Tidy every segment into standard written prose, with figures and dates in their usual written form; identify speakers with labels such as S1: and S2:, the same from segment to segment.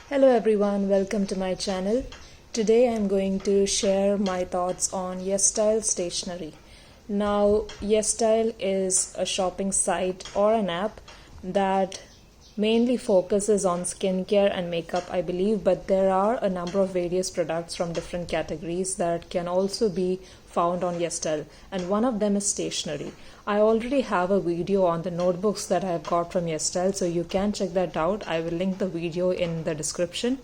S1: Hello everyone, welcome to my channel. Today I'm going to share my thoughts on Yesstyle Stationery. Now, Yesstyle is a shopping site or an app that mainly focuses on skincare and makeup, I believe, but there are a number of various products from different categories that can also be found on Yesstyle, and one of them is stationery. I already have a video on the notebooks that I have got from Yesstyle, so you can check that out. I will link the video in the description.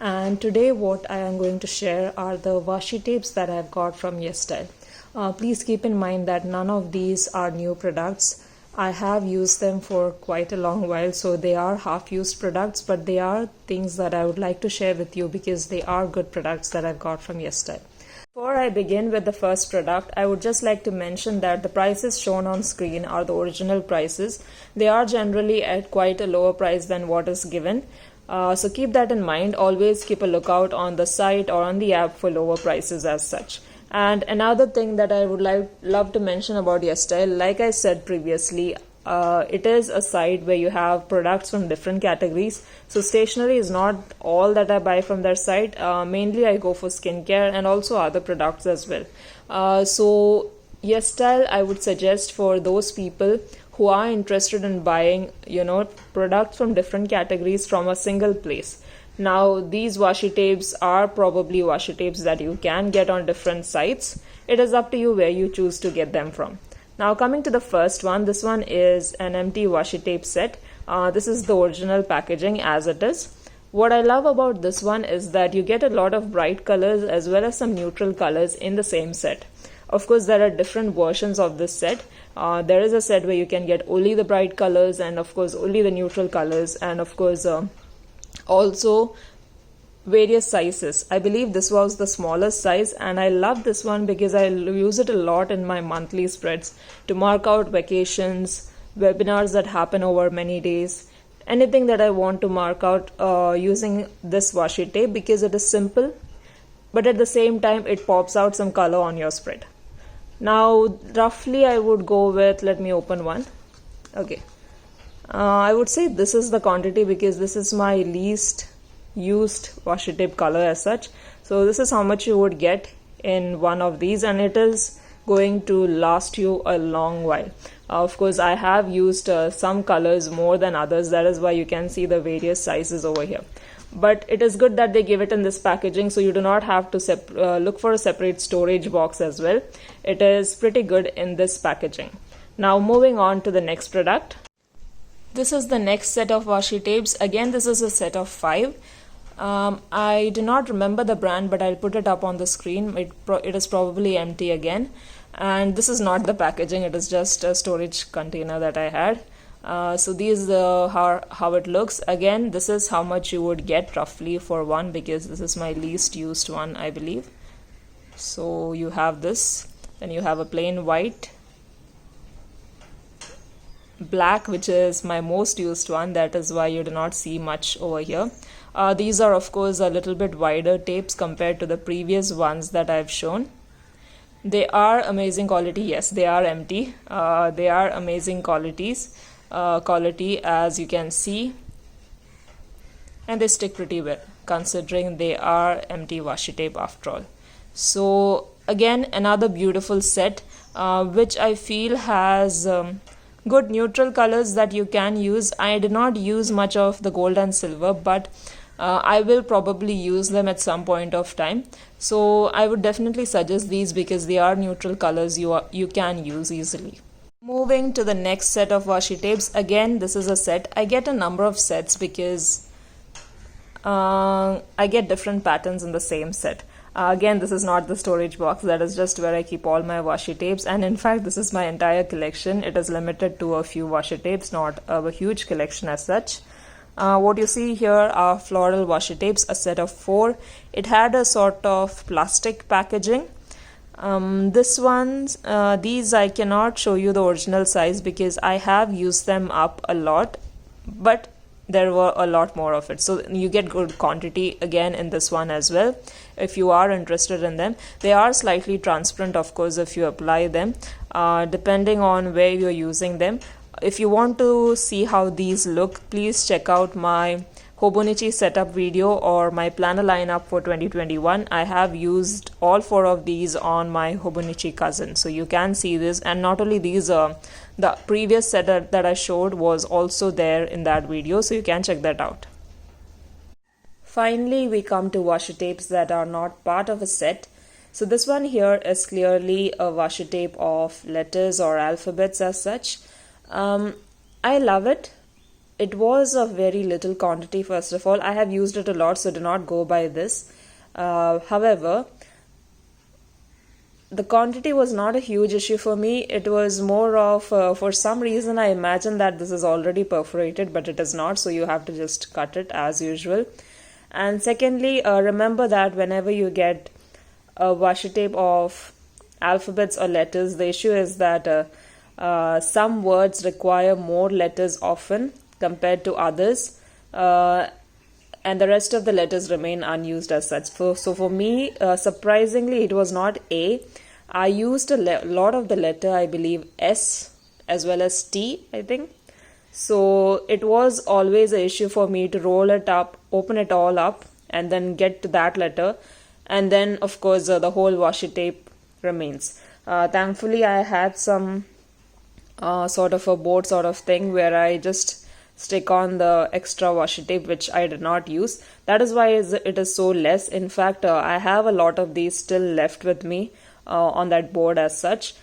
S1: And today what I am going to share are the washi tapes that I have got from Yesstyle. Please keep in mind that none of these are new products. I have used them for quite a long while, so they are half-used products, but they are things that I would like to share with you because they are good products that I've got from Yesstyle. Before I begin with the first product, I would just like to mention that the prices shown on screen are the original prices. They are generally at quite a lower price than what is given. So keep that in mind. Always keep a lookout on the site or on the app for lower prices as such. And another thing that I would love to mention about Yesstyle, like I said previously, it is a site where you have products from different categories. So stationery is not all that I buy from their site. Mainly I go for skincare and also other products as well. So Yesstyle I would suggest for those people who are interested in buying, products from different categories from a single place. Now, these washi tapes are probably washi tapes that you can get on different sites. It is up to you where you choose to get them from. Now, coming to the first one, this one is an empty washi tape set. This is the original packaging as it is. What I love about this one is that you get a lot of bright colors as well as some neutral colors in the same set. Of course, there are different versions of this set. There is a set where you can get only the bright colors and of course only the neutral colors, and of course also various sizes. I believe this was the smallest size, and I love this one because I use it a lot in my monthly spreads to mark out vacations, webinars that happen over many days, anything that I want to mark out using this washi tape, because it is simple but at the same time it pops out some color on your spread. Now roughly I would go with, let me open one. Okay, I would say this is the quantity because this is my least used washi tape color as such. So this is how much you would get in one of these, and it is going to last you a long while. Of course, I have used some colors more than others. That is why you can see the various sizes over here. But it is good that they give it in this packaging, so you do not have to look for a separate storage box as well. It is pretty good in this packaging. Now moving on to the next product. This is the next set of washi tapes. Again, this is a set of 5. I do not remember the brand, but I'll put it up on the screen. It is probably empty again. And this is not the packaging, it is just a storage container that I had. So these how it looks. Again, this is how much you would get roughly for one, because this is my least used one, I believe. So you have this, then you have a plain white, black, which is my most used one. That is why you do not see much over here. These are of course a little bit wider tapes compared to the previous ones that I've shown. They are amazing quality. Yes, they are empty. They are amazing quality as you can see, and they stick pretty well considering they are empty washi tape after all. So again, another beautiful set which I feel has good neutral colors that you can use. I did not use much of the gold and silver, but I will probably use them at some point of time. So I would definitely suggest these because they are neutral colors you can use easily. Moving to the next set of washi tapes. Again, this is a set. I get a number of sets because I get different patterns in the same set. Again, this is not the storage box. That is just where I keep all my washi tapes, and in fact this is my entire collection. It is limited to a few washi tapes, not a huge collection as such. What you see here are floral washi tapes, a set of 4. It had a sort of plastic packaging. These I cannot show you the original size because I have used them up a lot, but there were a lot more of it, so you get good quantity again in this one as well if you are interested in them. They are slightly transparent, of course, if you apply them, depending on where you're using them. If you want to see how these look, please check out my Hobonichi setup video or my planner lineup for 2021, I have used all 4 of these on my Hobonichi cousin. So you can see this, and not only these, the previous set that I showed was also there in that video, so you can check that out. Finally, we come to washi tapes that are not part of a set. So this one here is clearly a washi tape of letters or alphabets as such. I love it. It was a very little quantity, first of all. I have used it a lot, so do not go by this. However, the quantity was not a huge issue for me. It was more of, for some reason, I imagine that this is already perforated, but it is not, so you have to just cut it as usual. And secondly, remember that whenever you get a washi tape of alphabets or letters, the issue is that some words require more letters often compared to others, and the rest of the letters remain unused as such. So for me, surprisingly, it was not A. I used a lot of the letter, I believe, S as well as T, I think. So it was always an issue for me to roll it up, open it all up, and then get to that letter. And then, of course, the whole washi tape remains. Thankfully, I had some sort of a board sort of thing where I just stick on the extra washi tape, which I did not use. That is why it is so less. In fact, I have a lot of these still left with me on that board as such.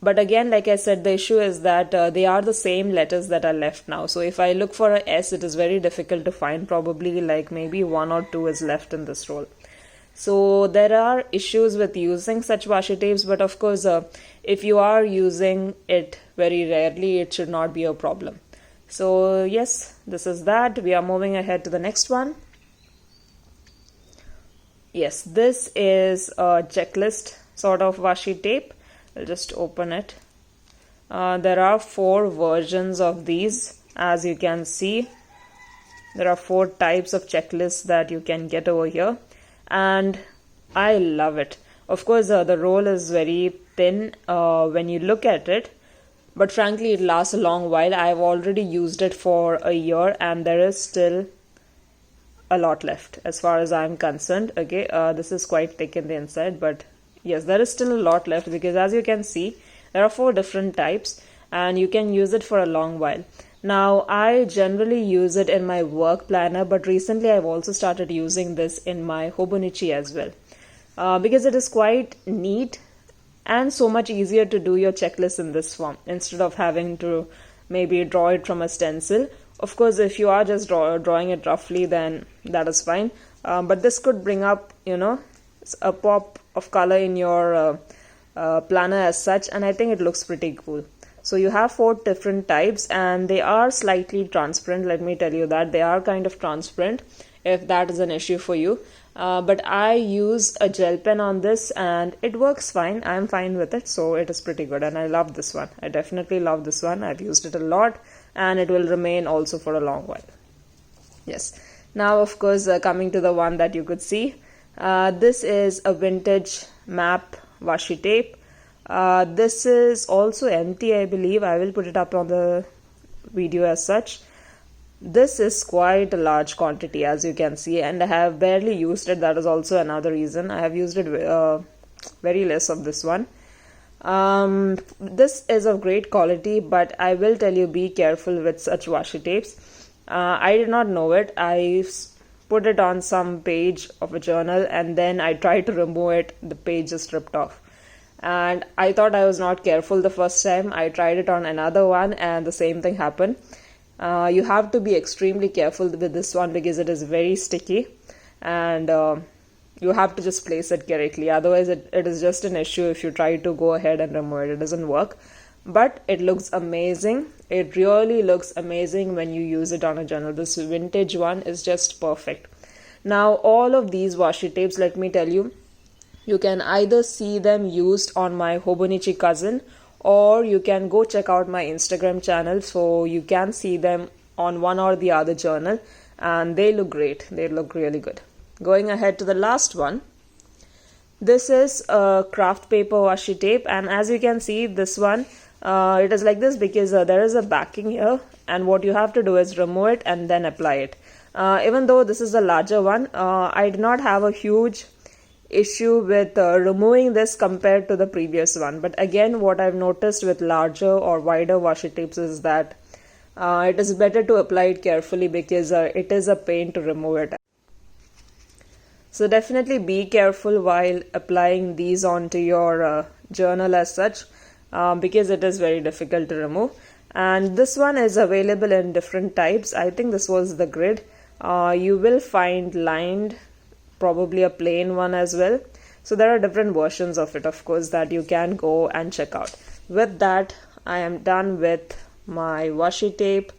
S1: But again, like I said, the issue is that they are the same letters that are left now. So if I look for a S, it is very difficult to find. Probably like maybe 1 or 2 is left in this roll. So there are issues with using such washi tapes, but of course, if you are using it very rarely, it should not be a problem. So yes, this is that. We are moving ahead to the next one. Yes, this is a checklist sort of washi tape. I'll just open it. There are 4 versions of these, as you can see. There are 4 types of checklists that you can get over here, and I love it. Of course, the roll is very thin when you look at it, but frankly, it lasts a long while. I've already used it for a year, and there is still a lot left as far as I'm concerned. Okay, this is quite thick in the inside, but yes, there is still a lot left, because as you can see, there are 4 different types and you can use it for a long while. Now, I generally use it in my work planner, but recently I've also started using this in my Hobonichi as well, because it is quite neat and so much easier to do your checklist in this form instead of having to maybe draw it from a stencil. Of course, if you are just drawing it roughly, then that is fine, but this could bring up, a pop of color in your planner as such, and I think it looks pretty cool. So you have 4 different types, and they are slightly transparent. Let me tell you that they are kind of transparent, if that is an issue for you. But I use a gel pen on this and it works fine. I'm fine with it, so it is pretty good, and I love this one. I definitely love this one. I've used it a lot, and it will remain also for a long while. Yes. Now, of course, coming to the one that you could see. This is a vintage Map Washi tape. This is also empty, I believe. I will put it up on the video as such. This is quite a large quantity, as you can see, and I have barely used it. That is also another reason. I have used it very less of this one. This is of great quality, but I will tell you, be careful with such washi tapes. I did not know it. I put it on some page of a journal, and then I tried to remove it. The page just ripped off, and I thought I was not careful the first time. I tried it on another one, and the same thing happened. You have to be extremely careful with this one, because it is very sticky, and you have to just place it correctly. Otherwise, it is just an issue if you try to go ahead and remove it. It doesn't work. But it looks amazing. It really looks amazing when you use it on a journal. This vintage one is just perfect. Now, all of these washi tapes, let me tell you, you can either see them used on my Hobonichi cousin, or you can go check out my Instagram channel, so you can see them on one or the other journal, and they look great. They look really good. Going ahead to the last one. This is a craft paper washi tape, and as you can see, this one, it is like this because there is a backing here, and what you have to do is remove it and then apply it. Even though this is the larger one, I did not have a huge issue with removing this compared to the previous one. But again, what I've noticed with larger or wider washi tapes is that it is better to apply it carefully, because it is a pain to remove it. So definitely be careful while applying these onto your journal as such, because it is very difficult to remove. And this one is available in different types. I think this was the grid. You will find lined, probably a plain one as well. So there are different versions of it, of course, that you can go and check out. With that, I am done with my washi tape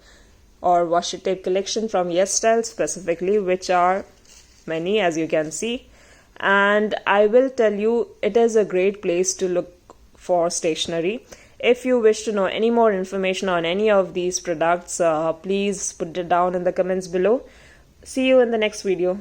S1: or washi tape collection from Yesstyle specifically, which are many, as you can see. And I will tell you, it is a great place to look for stationery. If you wish to know any more information on any of these products, please put it down in the comments below. See you in the next video.